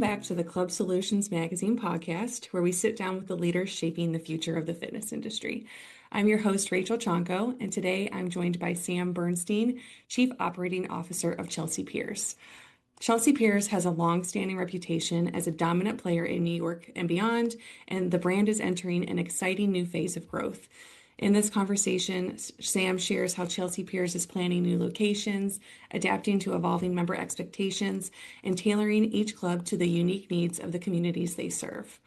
back to the Club Solutions Magazine podcast, where we sit down with the leaders shaping the future of the fitness industry. I'm your host, Rachel Chonko, and today I'm joined by Sam Bernstein, Chief Operating Officer of Chelsea Piers. Chelsea Piers has a long-standing reputation as a dominant player in New York and beyond, and the brand is entering an exciting new phase of growth. In this conversation, Sam shares how Chelsea Piers is planning new locations, adapting to evolving member expectations, and tailoring each club to the unique needs of the communities they serve.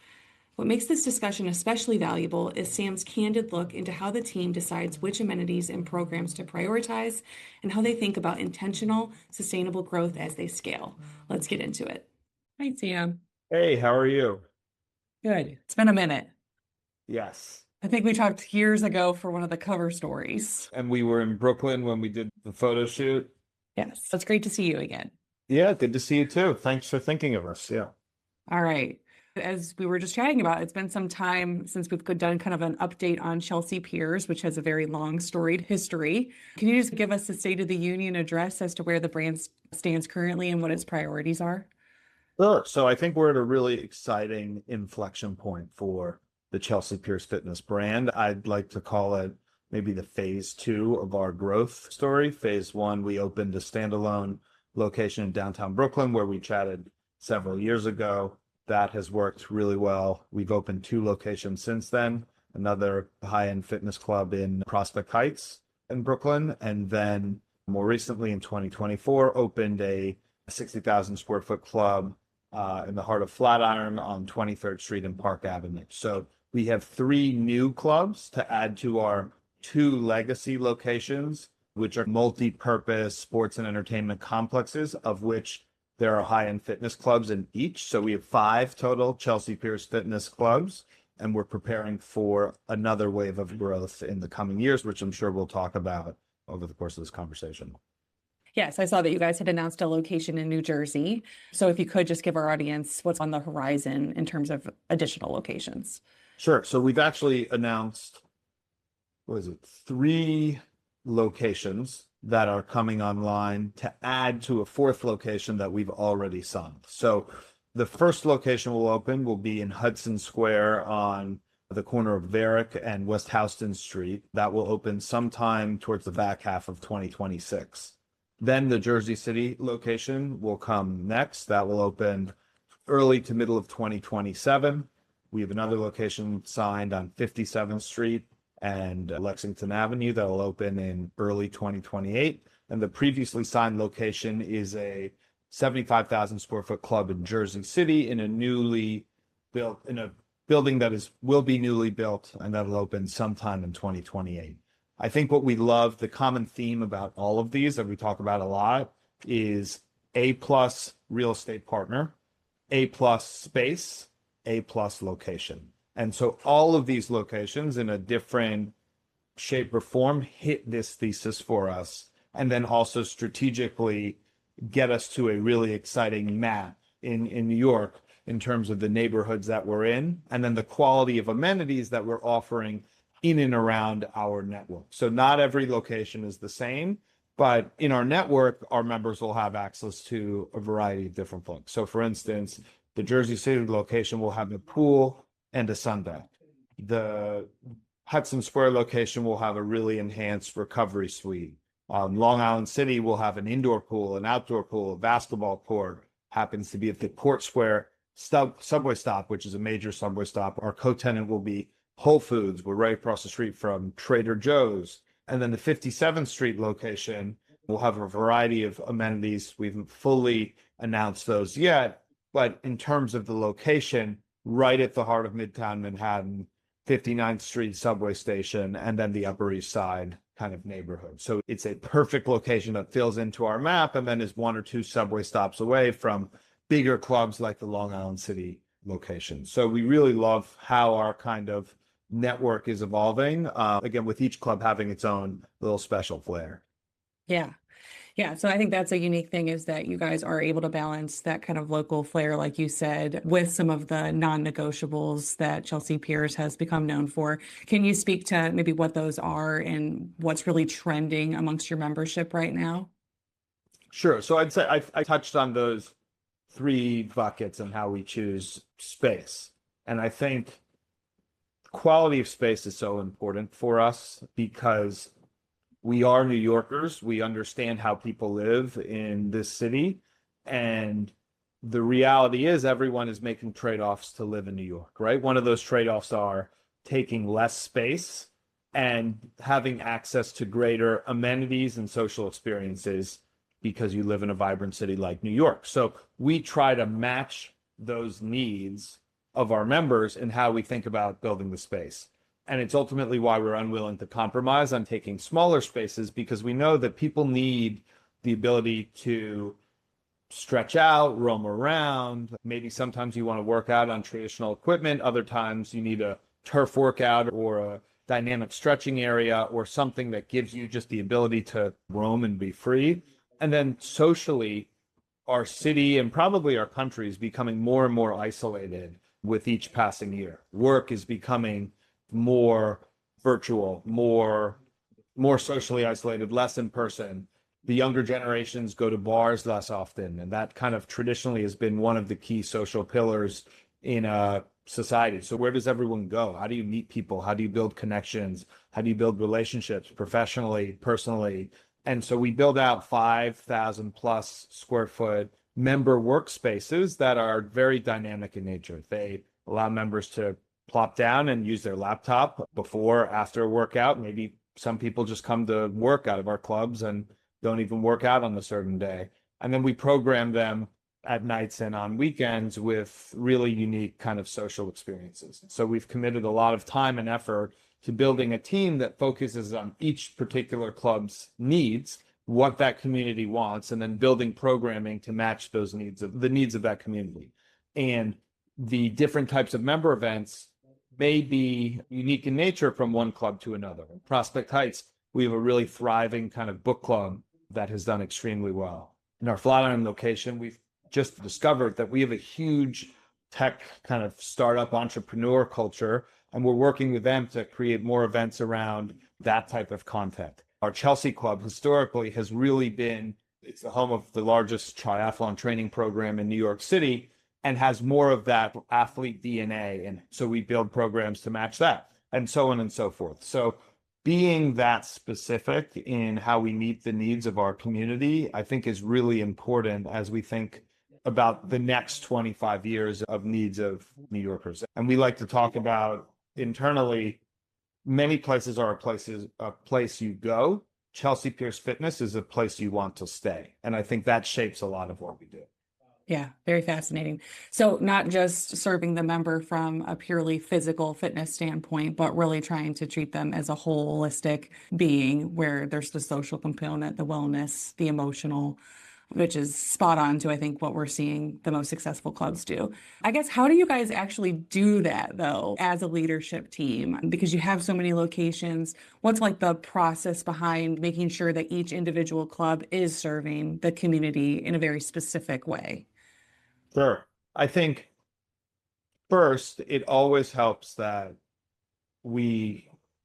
What makes this discussion especially valuable is Sam's candid look into how the team decides which amenities and programs to prioritize and how they think about intentional, sustainable growth as they scale. Let's get into it. Hi, Sam. Hey, how are you? Good. It's been a minute. Yes. I think we talked years ago for one of the cover stories. And we were in Brooklyn when we did the photo shoot. Yes. It's great to see you again. Yeah, good to see you too. Thanks for thinking of us. Yeah. All right. As we were just chatting about, it's been some time since we've done kind of an update on Chelsea Piers, which has a very long storied history. Can you just give us the State of the Union address as to where the brand stands currently and what its priorities are? Sure. So I think we're at a really exciting inflection point for the Chelsea Piers Fitness brand. I'd like to call it maybe the phase 2 of our growth story. Phase 1, we opened a standalone location in downtown Brooklyn where we chatted several years ago. That has worked really well. We've opened 2 locations since then, another high-end fitness club in Prospect Heights in Brooklyn, and then more recently in 2024, opened a 60,000 square foot club in the heart of Flatiron on 23rd Street and Park Avenue. So we have 3 new clubs to add to our 2 legacy locations, which are multi-purpose sports and entertainment complexes, of which there are high-end fitness clubs in each. So we have 5 total Chelsea Piers Fitness clubs, and we're preparing for another wave of growth in the coming years, which I'm sure we'll talk about over the course of this conversation. Yes, I saw that you guys had announced a location in New Jersey. So if you could just give our audience what's on the horizon in terms of additional locations. Sure. So we've actually announced, 3 locations that are coming online to add to a 4th location that we've already signed. So the first location will open will be in Hudson Square on the corner of Varick and West Houston Street. That will open sometime towards the back half of 2026. Then the Jersey City location will come next. That will open early to middle of 2027. We have another location signed on 57th Street and Lexington Avenue that will open in early 2028. And the previously signed location is a 75,000 square foot club in Jersey City in a newly built, in a building that will be newly built, and that'll open sometime in 2028. I think what we love, the common theme about all of these that we talk about a lot, is A+ real estate partner, A+ space, A+ location. And so all of these locations in a different shape or form hit this thesis for us, and then also strategically get us to a really exciting map in New York in terms of the neighborhoods that we're in, and then the quality of amenities that we're offering in and around our network. So not every location is the same, but in our network, our members will have access to a variety of different things. So for instance, the Jersey City location will have a pool and a sunbath. The Hudson Square location will have a really enhanced recovery suite. Long Island City will have an indoor pool, an outdoor pool, a basketball court. Happens to be at the Port Square subway stop, which is a major subway stop. Our co-tenant will be Whole Foods. We're right across the street from Trader Joe's. And then the 57th Street location will have a variety of amenities. We haven't fully announced those yet, but in terms of the location, right at the heart of Midtown Manhattan, 59th Street subway station, and then the Upper East Side kind of neighborhood. So it's a perfect location that fills into our map and then is 1 or 2 subway stops away from bigger clubs like the Long Island City location. So we really love how our kind of network is evolving, again, with each club having its own little special flair. Yeah. Yeah. So I think that's a unique thing is that you guys are able to balance that kind of local flair, like you said, with some of the non-negotiables that Chelsea Piers has become known for. Can you speak to maybe what those are and what's really trending amongst your membership right now? Sure. So I'd say I touched on those three buckets in how we choose space. And I think quality of space is so important for us because we are New Yorkers. We understand how people live in this city. And the reality is everyone is making trade-offs to live in New York, right? One of those trade-offs are taking less space and having access to greater amenities and social experiences because you live in a vibrant city like New York. So we try to match those needs of our members in how we think about building the space. And it's ultimately why we're unwilling to compromise on taking smaller spaces, because we know that people need the ability to stretch out, roam around. Maybe sometimes you want to work out on traditional equipment. Other times you need a turf workout or a dynamic stretching area or something that gives you just the ability to roam and be free. And then socially, our city and probably our country is becoming more and more isolated with each passing year. Work is becoming more virtual, more socially isolated, less in person. The younger generations go to bars less often, and that kind of traditionally has been one of the key social pillars in a society. So where does everyone go? How do you meet people? How do you build connections? How do you build relationships professionally, personally? And so we build out 5,000 plus square foot member workspaces that are very dynamic in nature. They allow members to plop down and use their laptop before, after a workout. Maybe some people just come to work out of our clubs and don't even work out on a certain day. And then we program them at nights and on weekends with really unique kind of social experiences. So we've committed a lot of time and effort to building a team that focuses on each particular club's needs, what that community wants, and then building programming to match those needs of that community. And the different types of member events may be unique in nature from one club to another. In Prospect Heights, we have a really thriving kind of book club that has done extremely well. In our Flatiron location, we've just discovered that we have a huge tech kind of startup entrepreneur culture, and we're working with them to create more events around that type of content. Our Chelsea Club historically has really been, it's the home of the largest triathlon training program in New York City and has more of that athlete DNA. And so we build programs to match that and so on and so forth. So being that specific in how we meet the needs of our community, I think is really important as we think about the next 25 years of needs of New Yorkers. And we like to talk about internally, many places are a place you go. Chelsea Piers Fitness is a place you want to stay. And I think that shapes a lot of what we do. Yeah, very fascinating. So not just serving the member from a purely physical fitness standpoint, but really trying to treat them as a holistic being where there's the social component, the wellness, the emotional, which is spot on to, I think, what we're seeing the most successful clubs do. I guess, how do you guys actually do that, though, as a leadership team? Because you have so many locations. What's like the process behind making sure that each individual club is serving the community in a very specific way? Sure. I think first, it always helps that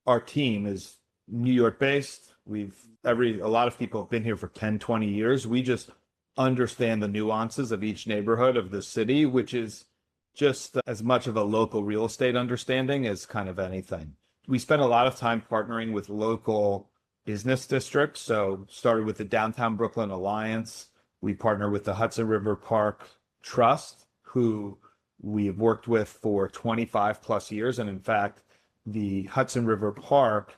our team is New York based. A lot of people have been here for 10, 20 years. We just understand the nuances of each neighborhood of the city, which is just as much of a local real estate understanding as kind of anything. We spend a lot of time partnering with local business districts. So started with the Downtown Brooklyn Alliance. We partner with the Hudson River Park Trust, who we have worked with for 25 plus years. And in fact, the Hudson River Park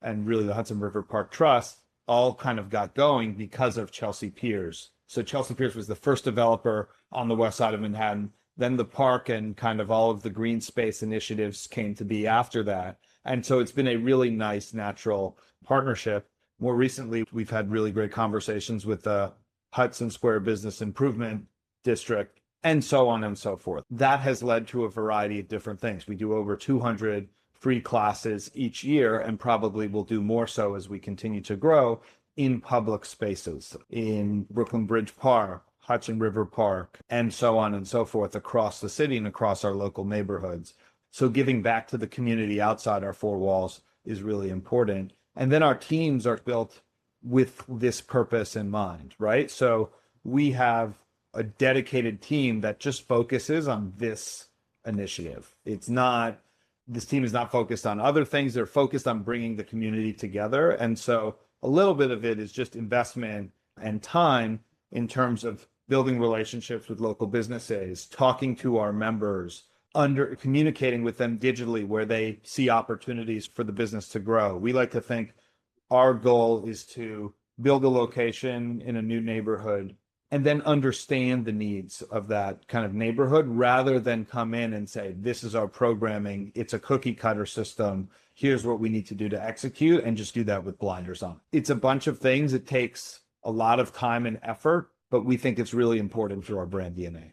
and really the Hudson River Park Trust all kind of got going because of Chelsea Piers. So Chelsea Piers was the first developer on the west side of Manhattan. Then the park and kind of all of the green space initiatives came to be after that. And so it's been a really nice, natural partnership. More recently, we've had really great conversations with the Hudson Square Business Improvement District, and so on and so forth. That has led to a variety of different things. We do over 200 free classes each year, and probably will do more so as we continue to grow in public spaces, in Brooklyn Bridge Park, Hudson River Park, and so on and so forth across the city and across our local neighborhoods. So giving back to the community outside our four walls is really important. And then our teams are built with this purpose in mind, right? So we have a dedicated team that just focuses on this initiative. This team is not focused on other things. They're focused on bringing the community together. And so a little bit of it is just investment and time in terms of building relationships with local businesses, talking to our members, communicating with them digitally where they see opportunities for the business to grow. We like to think our goal is to build a location in a new neighborhood and then understand the needs of that kind of neighborhood rather than come in and say, this is our programming. It's a cookie cutter system. Here's what we need to do to execute, and just do that with blinders on. It's a bunch of things. It takes a lot of time and effort, but we think it's really important for our brand DNA.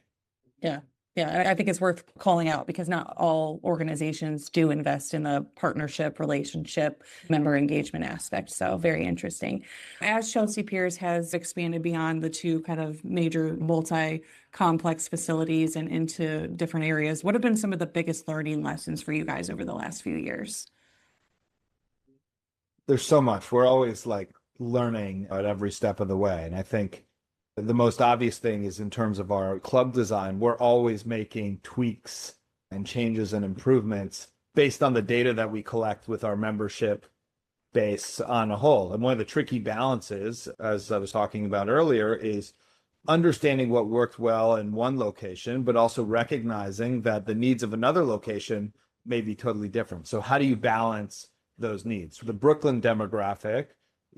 Yeah. Yeah, I think it's worth calling out because not all organizations do invest in the partnership, relationship, member engagement aspect. So very interesting. As Chelsea Piers has expanded beyond the two kind of major multi-complex facilities and into different areas, what have been some of the biggest learning lessons for you guys over the last few years? There's so much. We're always like learning at every step of the way. And I think the most obvious thing is in terms of our club design, we're always making tweaks and changes and improvements based on the data that we collect with our membership base on a whole. And one of the tricky balances, as I was talking about earlier, is understanding what worked well in one location, but also recognizing that the needs of another location may be totally different. So how do you balance those needs? The Brooklyn demographic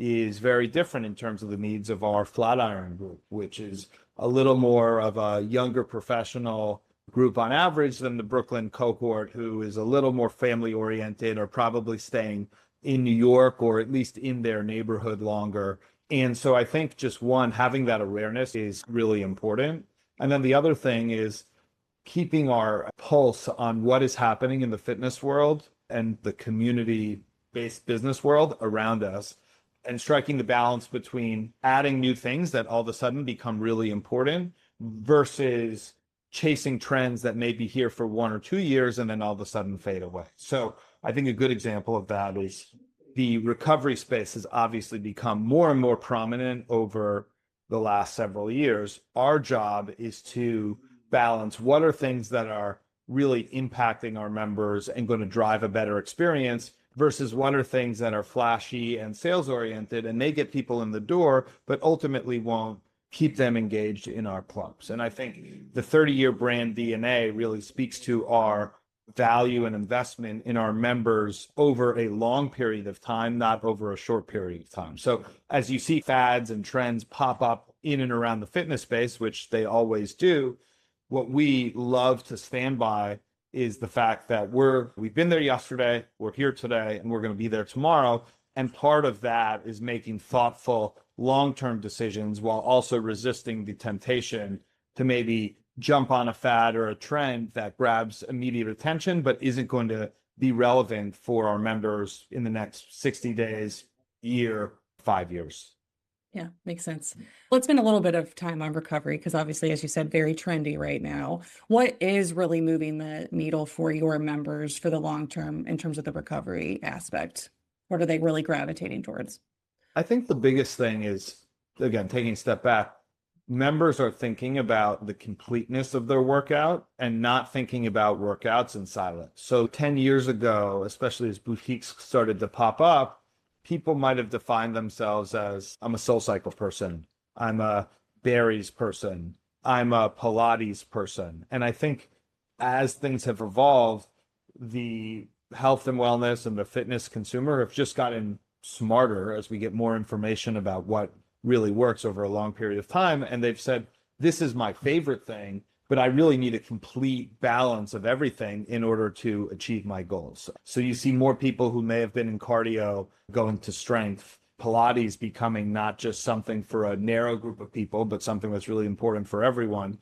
is very different in terms of the needs of our Flatiron group, which is a little more of a younger professional group on average than the Brooklyn cohort, who is a little more family oriented or probably staying in New York or at least in their neighborhood longer. And so I think just one, having that awareness is really important. And then the other thing is keeping our pulse on what is happening in the fitness world and the community-based business world around us, and striking the balance between adding new things that all of a sudden become really important versus chasing trends that may be here for 1 or 2 years and then all of a sudden fade away. So I think a good example of that is the recovery space has obviously become more and more prominent over the last several years. Our job is to balance what are things that are really impacting our members and going to drive a better experience versus what are things that are flashy and sales oriented and may get people in the door, but ultimately won't keep them engaged in our clubs. And I think the 30-year brand DNA really speaks to our value and investment in our members over a long period of time, not over a short period of time. So as you see fads and trends pop up in and around the fitness space, which they always do, what we love to stand by is the fact that we've been there yesterday, we're here today, and we're going to be there tomorrow. And part of that is making thoughtful long-term decisions while also resisting the temptation to maybe jump on a fad or a trend that grabs immediate attention, but isn't going to be relevant for our members in the next 60 days, year, 5 years. Yeah, makes sense. Let's spend a little bit of time on recovery because obviously, as you said, very trendy right now. What is really moving the needle for your members for the long term in terms of the recovery aspect? What are they really gravitating towards? I think the biggest thing is, again, taking a step back, members are thinking about the completeness of their workout and not thinking about workouts in silence. So 10 years ago, especially as boutiques started to pop up, people might have defined themselves as, I'm a SoulCycle person, I'm a Barry's person, I'm a Pilates person. And I think as things have evolved, the health and wellness and the fitness consumer have just gotten smarter as we get more information about what really works over a long period of time. And they've said, this is my favorite thing, but I really need a complete balance of everything in order to achieve my goals. So you see more people who may have been in cardio going to strength, Pilates becoming not just something for a narrow group of people, but something that's really important for everyone.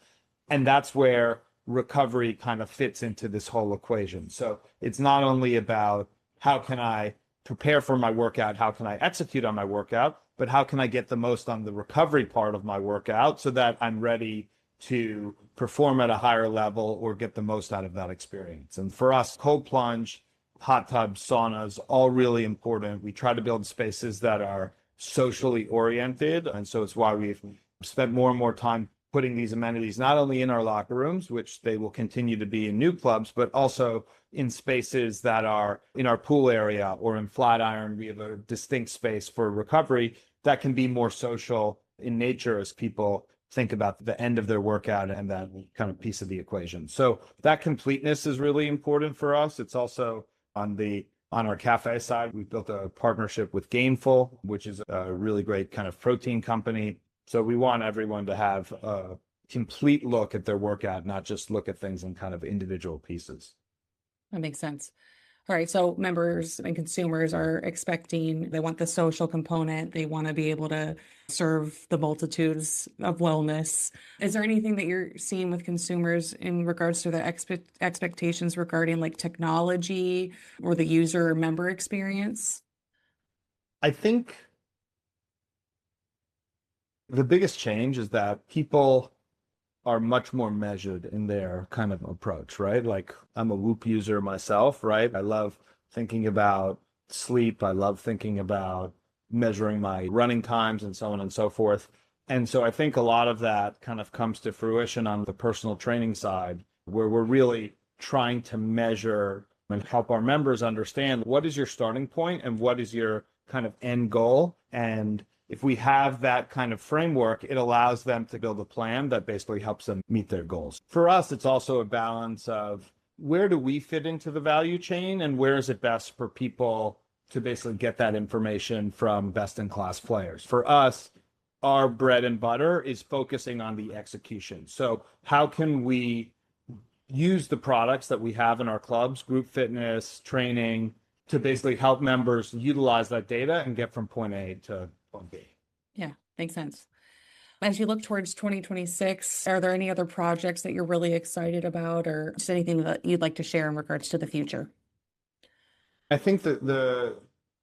And that's where recovery kind of fits into this whole equation. So it's not only about how can I prepare for my workout, how can I execute on my workout, but how can I get the most on the recovery part of my workout so that I'm ready to perform at a higher level or get the most out of that experience. And for us, cold plunge, hot tubs, saunas, all really important. We try to build spaces that are socially oriented. And so it's why we've spent more and more time putting these amenities not only in our locker rooms, which they will continue to be in new clubs, but also in spaces that are in our pool area or in Flatiron. We have a distinct space for recovery that can be more social in nature as people think about the end of their workout and that kind of piece of the equation. So that completeness is really important for us. It's also on our cafe side, we built a partnership with Gainful, which is a really great kind of protein company. So we want everyone to have a complete look at their workout, not just look at things in kind of individual pieces. That makes sense. All right, so members and consumers are expecting, they want the social component, they want to be able to serve the multitudes of wellness. Is there anything that you're seeing with consumers in regards to their expectations regarding like technology or the user or member experience? I think the biggest change is that people are much more measured in their kind of approach, right? Like I'm a Whoop user myself, right? I love thinking about sleep. I love thinking about measuring my running times and so on and so forth. And so I think a lot of that kind of comes to fruition on the personal training side, where we're really trying to measure and help our members understand what is your starting point and what is your kind of end goal. And if we have that kind of framework, it allows them to build a plan that basically helps them meet their goals. For us, it's also a balance of where do we fit into the value chain and where is it best for people to basically get that information from best-in-class players. For us, our bread and butter is focusing on the execution. So how can we use the products that we have in our clubs, group fitness, training, to basically help members utilize that data and get from point A to point B. Yeah, makes sense. As you look towards 2026, are there any other projects that you're really excited about or just anything that you'd like to share in regards to the future? I think that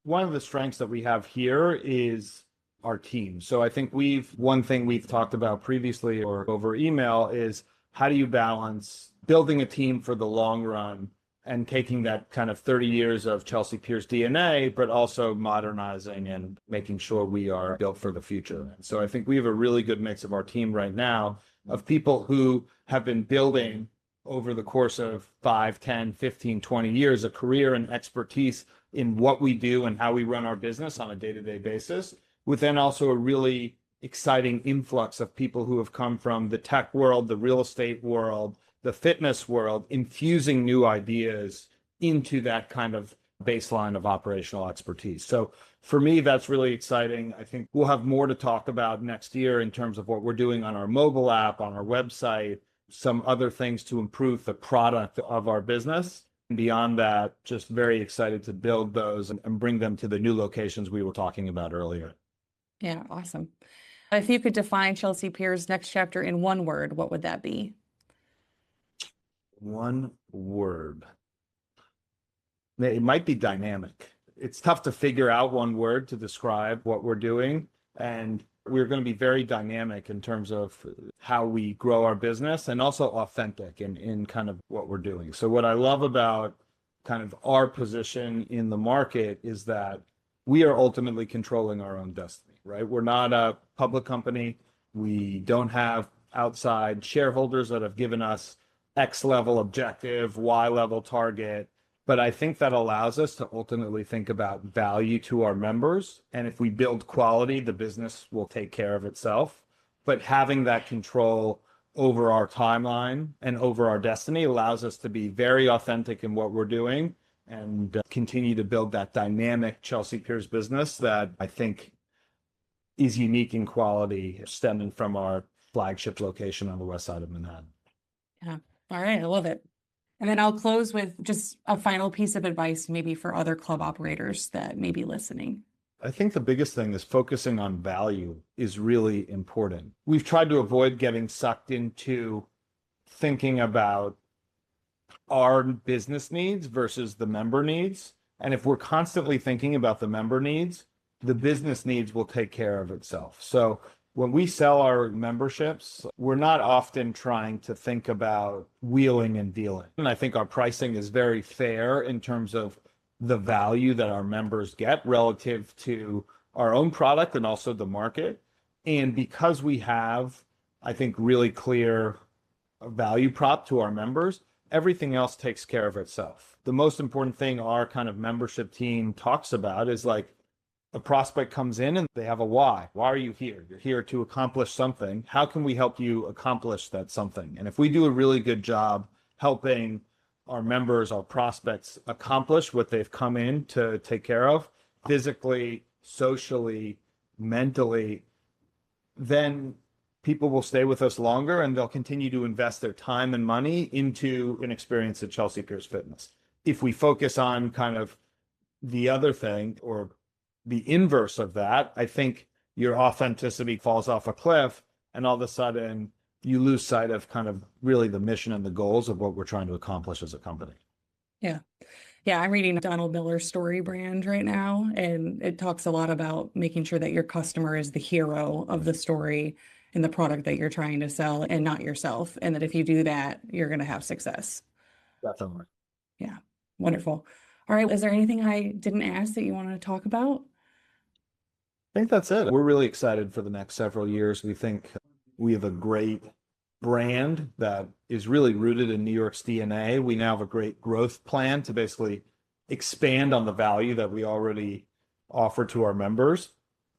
one of the strengths that we have here is our team. So I think one thing we've talked about previously or over email is how do you balance building a team for the long run and taking that kind of 30 years of Chelsea Piers DNA, but also modernizing and making sure we are built for the future. And so I think we have a really good mix of our team right now of people who have been building over the course of 5, 10, 15, 20 years, a career and expertise in what we do and how we run our business on a day-to-day basis, with then also a really exciting influx of people who have come from the tech world, the real estate world, the fitness world, infusing new ideas into that kind of baseline of operational expertise. So for me, that's really exciting. I think we'll have more to talk about next year in terms of what we're doing on our mobile app, on our website, some other things to improve the product of our business. And beyond that, just very excited to build those and bring them to the new locations we were talking about earlier. Yeah, awesome. If you could define Chelsea Piers' next chapter in one word, what would that be? One word. It might be dynamic. It's tough to figure out one word to describe what we're doing. And we're going to be very dynamic in terms of how we grow our business and also authentic in kind of what we're doing. So what I love about kind of our position in the market is that we are ultimately controlling our own destiny, right? We're not a public company. We don't have outside shareholders that have given us X level objective, Y level target. But I think that allows us to ultimately think about value to our members. And if we build quality, the business will take care of itself. But having that control over our timeline and over our destiny allows us to be very authentic in what we're doing and continue to build that dynamic Chelsea Piers business that I think is unique in quality, stemming from our flagship location on the west side of Manhattan. Yeah. All right. I love it. And then I'll close with just a final piece of advice, maybe for other club operators that may be listening. I think the biggest thing is focusing on value is really important. We've tried to avoid getting sucked into thinking about our business needs versus the member needs. And if we're constantly thinking about the member needs, the business needs will take care of itself. So when we sell our memberships, we're not often trying to think about wheeling and dealing. And I think our pricing is very fair in terms of the value that our members get relative to our own product and also the market. And because we have I think, really clear value prop to our members, everything else takes care of itself. The most important thing our kind of membership team talks about is like a prospect comes in and they have a why. Why are you here? You're here to accomplish something. How can we help you accomplish that something? And if we do a really good job helping our members, our prospects accomplish what they've come in to take care of, physically, socially, mentally, then people will stay with us longer and they'll continue to invest their time and money into an experience at Chelsea Piers Fitness. If we focus on kind of the other thing or the inverse of that, I think your authenticity falls off a cliff and all of a sudden you lose sight of kind of really the mission and the goals of what we're trying to accomplish as a company. Yeah. Yeah, I'm reading Donald Miller's Story Brand right now, and it talks a lot about making sure that your customer is the hero of the story and the product that you're trying to sell and not yourself. And that if you do that, you're going to have success. Definitely. Yeah, wonderful. All right, is there anything I didn't ask that you want to talk about? I think that's it. We're really excited for the next several years. We think we have a great brand that is really rooted in New York's DNA. We now have a great growth plan to basically expand on the value that we already offer to our members,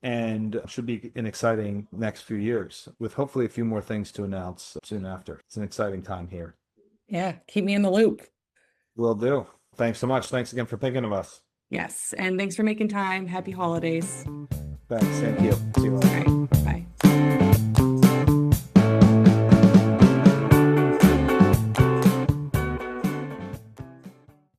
and should be an exciting next few years with hopefully a few more things to announce soon after. It's an exciting time here. Yeah, keep me in the loop. Will do. Thanks so much. Thanks again for thinking of us. Yes, and thanks for making time. Happy holidays. Thanks. Thank you. See you later. All right.